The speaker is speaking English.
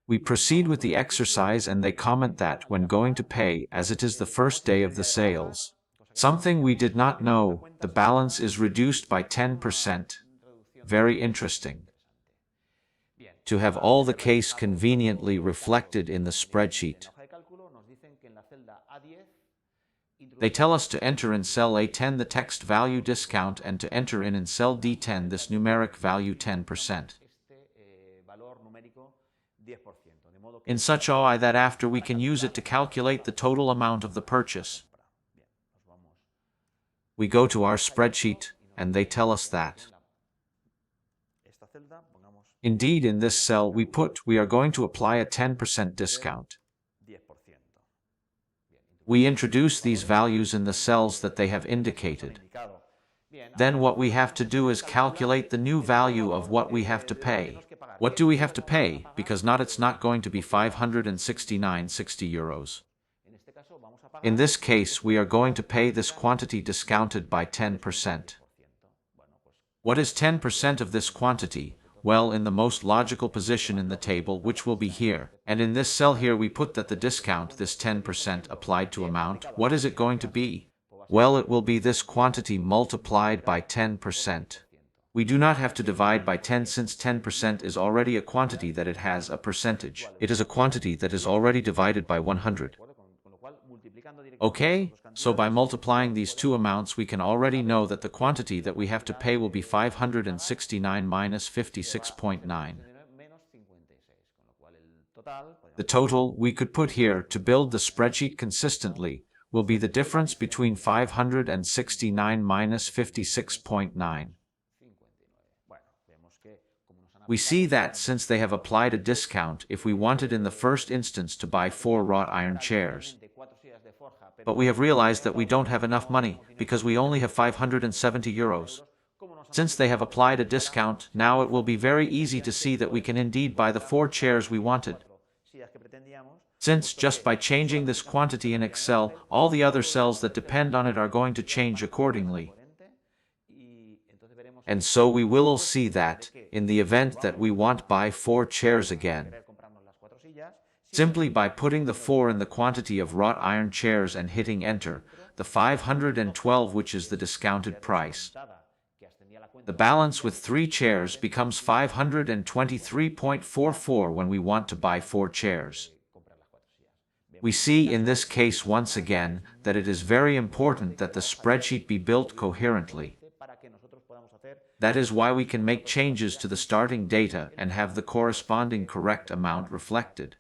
We proceed with the exercise and they comment that when going to pay, as it is the first day of the sales, something we did not know, the balance is reduced by 10%. Very interesting. To have all the case conveniently reflected in the spreadsheet. They tell us to enter in cell A10 the text value discount and to enter in cell D10 this numeric value 10%. In such a way that after we can use it to calculate the total amount of the purchase. We go to our spreadsheet, and they tell us that. Indeed, in this cell we are going to apply a 10% discount. We introduce these values in the cells that they have indicated. Then what we have to do is calculate the new value of what we have to pay. What do we have to pay? Because it's not going to be 569.60 euros. In this case, we are going to pay this quantity discounted by 10%. What is 10% of this quantity? Well, in the most logical position in the table, which will be here. And in this cell here we put that the discount, this 10% applied to amount, what is it going to be? Well, it will be this quantity multiplied by 10%. We do not have to divide by 10 since 10% is already a quantity that it has a percentage. It is a quantity that is already divided by 100. Okay, so by multiplying these two amounts we can already know that the quantity that we have to pay will be 569 minus 56.9. The total we could put here to build the spreadsheet consistently will be the difference between 569 minus 56.9. We see that since they have applied a discount, if we wanted in the first instance to buy 4 wrought iron chairs, but we have realized that we don't have enough money, because we only have 570 euros. Since they have applied a discount, now it will be very easy to see that we can indeed buy the 4 chairs we wanted. Since just by changing this quantity in Excel, all the other cells that depend on it are going to change accordingly. And so we will see that, in the event that we want to buy 4 chairs again, simply by putting the 4 in the quantity of wrought iron chairs and hitting enter, the 512, which is the discounted price, the balance with 3 chairs becomes 523.44 when we want to buy 4 chairs. We see in this case once again that it is very important that the spreadsheet be built coherently. That is why we can make changes to the starting data and have the corresponding correct amount reflected.